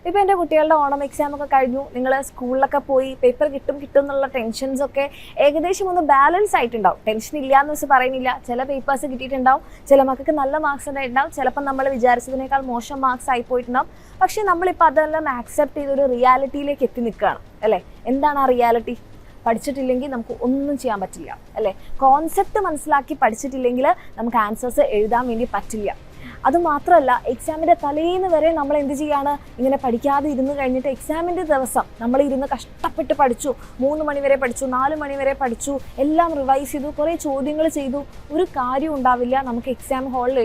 ഇപ്പോൾ എൻ്റെ കുട്ടികളുടെ ഓണം എക്സാം ഒക്കെ കഴിഞ്ഞു, നിങ്ങൾ സ്കൂളിലൊക്കെ പോയി പേപ്പർ കിട്ടും എന്നുള്ള ടെൻഷൻസ് ഒക്കെ ഏകദേശം ഒന്ന് ബാലൻസ് ആയിട്ടുണ്ടാവും. ടെൻഷൻ ഇല്ലയെന്ന് വെച്ച് പറയുന്നില്ല. ചില പേപ്പേഴ്സ് കിട്ടിയിട്ടുണ്ടാവും, ചില മക്കൾക്ക് നല്ല മാർക്സ് ഉണ്ടായിട്ടുണ്ടാവും, ചിലപ്പോൾ നമ്മൾ വിചാരിച്ചതിനേക്കാൾ മോശം മാർക്സ് ആയി പോയിട്ടുണ്ടാവും. പക്ഷേ നമ്മളിപ്പോൾ അതെല്ലാം ആക്സെപ്റ്റ് ചെയ്തൊരു റിയാലിറ്റിയിലേക്ക് എത്തി നിൽക്കുകയാണ് അല്ലേ. എന്താണ് ആ റിയാലിറ്റി? പഠിച്ചിട്ടില്ലെങ്കിൽ നമുക്ക് ഒന്നും ചെയ്യാൻ പറ്റില്ല അല്ലേ. കോൺസെപ്റ്റ് മനസ്സിലാക്കി പഠിച്ചിട്ടില്ലെങ്കിൽ നമുക്ക് ആൻസേഴ്സ് എഴുതാൻ വേണ്ടി പറ്റില്ല. അതുമാത്രമല്ല, എക്സാമിൻ്റെ തലേന്ന് വരെ നമ്മൾ എന്ത് ചെയ്യാണ്, ഇങ്ങനെ പഠിക്കാതെ ഇരുന്ന് കഴിഞ്ഞിട്ട് എക്സാമിൻ്റെ ദിവസം നമ്മൾ ഇരുന്ന് കഷ്ടപ്പെട്ട് പഠിച്ചു, 3 മണി വരെ പഠിച്ചു, 4 മണി വരെ പഠിച്ചു, എല്ലാം റിവൈസ് ചെയ്തു, കുറേ ചോദ്യങ്ങൾ ചെയ്തു, ഒരു കാര്യം ഉണ്ടാവില്ല. നമുക്ക് എക്സാം ഹാളിൽ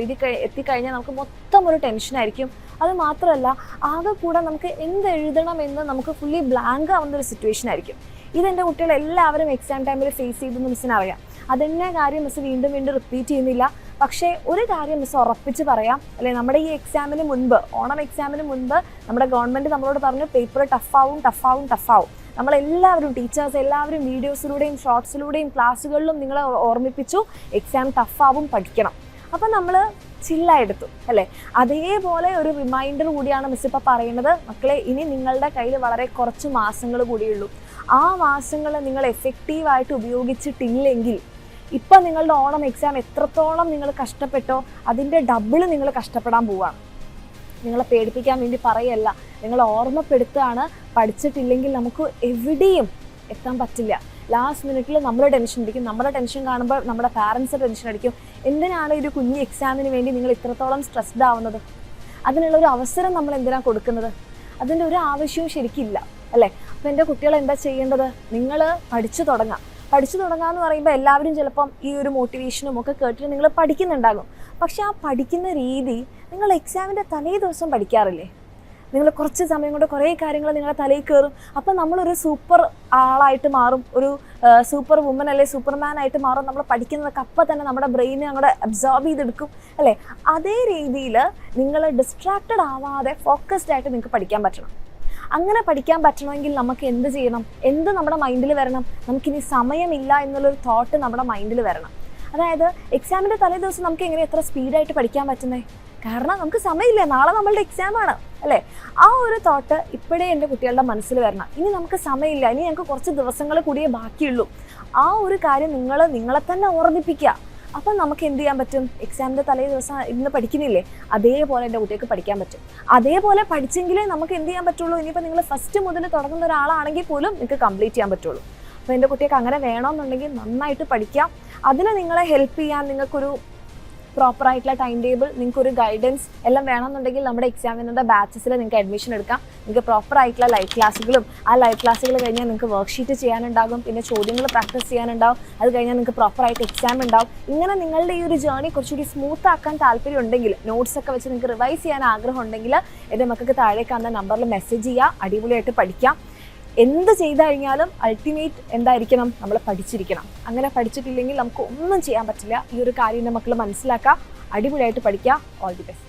എത്തിക്കഴിഞ്ഞാൽ നമുക്ക് മൊത്തം ഒരു ടെൻഷനായിരിക്കും. അത് മാത്രമല്ല, ആകെ കൂടെ നമുക്ക് എന്ത് എഴുതണമെന്ന് നമുക്ക് ഫുള്ളി ബ്ലാങ്ക് ആവുന്ന ഒരു സിറ്റുവേഷൻ ആയിരിക്കും. ഇതെൻ്റെ കുട്ടികൾ എല്ലാവരും എക്സാം ടൈമിൽ ഫേസ് ചെയ്തെന്ന് മിസ്സിനറിയാം. അതെന്നെ കാര്യം മിസ് വീണ്ടും റിപ്പീറ്റ് ചെയ്യുന്നില്ല. പക്ഷേ ഒരു കാര്യം മിസ് ഉറപ്പിച്ച് പറയാം അല്ലെ, നമ്മുടെ ഈ എക്സാമിന് മുൻപ്, ഓണം എക്സാമിന് മുൻപ് നമ്മുടെ ഗവൺമെൻറ് നമ്മളോട് പറഞ്ഞു പേപ്പർ ടഫാവും. നമ്മളെല്ലാവരും, ടീച്ചേഴ്സ് എല്ലാവരും വീഡിയോസിലൂടെയും ഷോർട്സിലൂടെയും ക്ലാസ്സുകളിലും നിങ്ങളെ ഓർമ്മിപ്പിച്ചു എക്സാം ടഫാവും, പഠിക്കണം. അപ്പം നമ്മൾ ചില്ലായെടുത്തു അല്ലേ. അതേപോലെ ഒരു റിമൈൻഡർ കൂടിയാണ് മിസ് ഇപ്പോൾ പറയുന്നത്. മക്കളെ, ഇനി നിങ്ങളുടെ കയ്യിൽ വളരെ കുറച്ച് മാസങ്ങൾ കൂടിയുള്ളൂ. ആ മാസങ്ങൾ നിങ്ങൾ എഫക്റ്റീവായിട്ട് ഉപയോഗിച്ചിട്ടില്ലെങ്കിൽ ഇപ്പം നിങ്ങളുടെ ഓണം എക്സാം എത്രത്തോളം നിങ്ങൾ കഷ്ടപ്പെട്ടോ അതിൻ്റെ ഡബിൾ നിങ്ങൾ കഷ്ടപ്പെടാൻ പോവുകയാണ്. നിങ്ങളെ പേടിപ്പിക്കാൻ വേണ്ടി പറയല്ല, നിങ്ങൾ ഓർമ്മപ്പെടുത്തുകയാണ്. പഠിച്ചിട്ടില്ലെങ്കിൽ നമുക്ക് എവിടെയും എത്താൻ പറ്റില്ല. ലാസ്റ്റ് മിനിറ്റിൽ നമ്മൾ ടെൻഷൻ അടിക്കും. നമ്മുടെ ടെൻഷൻ കാണുമ്പോൾ നമ്മുടെ പാരൻസ് ടെൻഷൻ അടിക്കും. എന്തിനാണ് ഒരു കുഞ്ഞ് എക്സാമിന് വേണ്ടി നിങ്ങൾ ഇത്രത്തോളം സ്ട്രെസ്ഡ് ആവുന്നത്? അതിനുള്ളൊരു അവസരം നമ്മൾ എന്തിനാണ് കൊടുക്കുന്നത്? അതിൻ്റെ ഒരു ആവശ്യവും ശരിക്കില്ല അല്ലേ. അപ്പോൾ എൻ്റെ കുട്ടികൾ എന്താ ചെയ്യേണ്ടത്? നിങ്ങൾ പഠിച്ചു തുടങ്ങാമെന്ന് പറയുമ്പോൾ എല്ലാവരും ചിലപ്പം ഈ ഒരു മോട്ടിവേഷനും ഒക്കെ കേട്ടിട്ട് നിങ്ങൾ പഠിക്കുന്നുണ്ടാകും. പക്ഷെ ആ പഠിക്കുന്ന രീതി നിങ്ങൾ എക്സാമിൻ്റെ തലേ ദിവസം പഠിക്കാറില്ലേ? നിങ്ങൾ കുറച്ച് സമയം കൊണ്ട് കുറേ കാര്യങ്ങൾ നിങ്ങളുടെ തലയിൽ കയറും. അപ്പം നമ്മളൊരു സൂപ്പർ ആളായിട്ട് മാറും, ഒരു സൂപ്പർ വുമൻ അല്ലെ സൂപ്പർമാൻ ആയിട്ട് മാറും. നമ്മൾ പഠിക്കുന്നതൊക്കെ അപ്പം തന്നെ നമ്മുടെ ബ്രെയിനെ അങ്ങോട്ട് അബ്സോർബ് ചെയ്തെടുക്കും അല്ലേ. അതേ രീതിയിൽ നിങ്ങൾ ഡിസ്ട്രാക്റ്റഡ് ആവാതെ ഫോക്കസ്ഡ് ആയിട്ട് നിങ്ങൾക്ക് പഠിക്കാൻ പറ്റണം. അങ്ങനെ പഠിക്കാൻ പറ്റണമെങ്കിൽ നമുക്ക് എന്ത് ചെയ്യണം? എന്ത് നമ്മുടെ മൈൻഡിൽ വരണം? നമുക്കിനി സമയമില്ല എന്നുള്ളൊരു തോട്ട് നമ്മുടെ മൈൻഡിൽ വരണം. അതായത് എക്സാമിൻ്റെ തലേ ദിവസം നമുക്ക് എങ്ങനെ എത്ര സ്പീഡായിട്ട് പഠിക്കാൻ പറ്റുന്നത്? കാരണം നമുക്ക് സമയമില്ല, നാളെ നമ്മളുടെ എക്സാമാണ് അല്ലേ. ആ ഒരു തോട്ട് ഇപ്പോഴേ എൻ്റെ കുട്ടികളുടെ മനസ്സിൽ വരണം. ഇനി നമുക്ക് സമയമില്ല, ഇനി ഞങ്ങൾക്ക് കുറച്ച് ദിവസങ്ങൾ കൂടിയേ ബാക്കിയുള്ളൂ. ആ ഒരു കാര്യം നിങ്ങളെ തന്നെ ഓർമ്മിപ്പിക്കുക. അപ്പം നമുക്ക് എന്ത് ചെയ്യാൻ പറ്റും? എക്സാമിൻ്റെ തലേ ദിവസം ഇന്ന് പഠിക്കുന്നില്ലേ, അതേപോലെ എൻ്റെ കുട്ടികൾക്ക് പഠിക്കാൻ പറ്റും. അതേപോലെ പഠിച്ചെങ്കിലേ നമുക്ക് എന്ത് ചെയ്യാൻ പറ്റുള്ളൂ. ഇനിയിപ്പോൾ നിങ്ങൾ ഫസ്റ്റ് മുതൽ തുടങ്ങുന്ന ഒരാളാണെങ്കിൽ പോലും നിങ്ങൾക്ക് കംപ്ലീറ്റ് ചെയ്യാൻ പറ്റുള്ളൂ. അപ്പോൾ എൻ്റെ കുട്ടികൾക്ക് അങ്ങനെ വേണമെന്നുണ്ടെങ്കിൽ നന്നായിട്ട് പഠിക്കാം. അതിന് നിങ്ങളെ ഹെൽപ്പ് ചെയ്യാൻ നിങ്ങൾക്കൊരു പ്രോപ്പറായിട്ടുള്ള ടൈം ടേബിൾ, നിങ്ങൾക്കൊരു ഗൈഡൻസ് എല്ലാം വേണമെന്നുണ്ടെങ്കിൽ നമ്മുടെ എക്സാമിൻ്റെ ബാച്ചസിൽ നിങ്ങൾക്ക് അഡ്മിഷൻ എടുക്കാം. നിങ്ങൾക്ക് പ്രോപ്പറായിട്ടുള്ള ലൈവ് ക്ലാസ്സുകളും, ആ ലൈവ് ക്ലാസ്സുകൾ കഴിഞ്ഞാൽ നിങ്ങൾക്ക് വർക്ക്ഷീറ്റ് ചെയ്യാനുണ്ടാകും, പിന്നെ ചോദ്യങ്ങൾ പ്രാക്ടീസ് ചെയ്യാനുണ്ടാവും. അത് കഴിഞ്ഞാൽ നിങ്ങൾക്ക് പ്രോപ്പറായിട്ട് എക്സാം ഉണ്ടാവും. ഇങ്ങനെ നിങ്ങളുടെ ഈ ഒരു ജേർണി കുറച്ചുകൂടി സ്മൂത്ത് ആക്കാൻ താല്പര്യം ഉണ്ടെങ്കിൽ, നോട്ട്സ് ഒക്കെ വെച്ച് നിങ്ങൾക്ക് റിവൈസ് ചെയ്യാൻ ആഗ്രഹം ഉണ്ടെങ്കിൽ എൻ്റെ മക്കൾക്ക് താഴെ കാണുന്ന നമ്പറിൽ മെസ്സേജ് ചെയ്യുക. അടിപൊളിയായിട്ട് പഠിക്കാം. എന്ത് ചെയ്തു കഴിഞ്ഞാലും അൾട്ടിമേറ്റ് എന്തായിരിക്കണം? നമ്മൾ പഠിച്ചിരിക്കണം. അങ്ങനെ പഠിച്ചിട്ടില്ലെങ്കിൽ നമുക്ക് ഒന്നും ചെയ്യാൻ പറ്റില്ല. ഈ ഒരു കാര്യം എൻ്റെ മക്കൾ മനസ്സിലാക്കുക. അടിപൊളിയായിട്ട് പഠിക്കുക. All the best.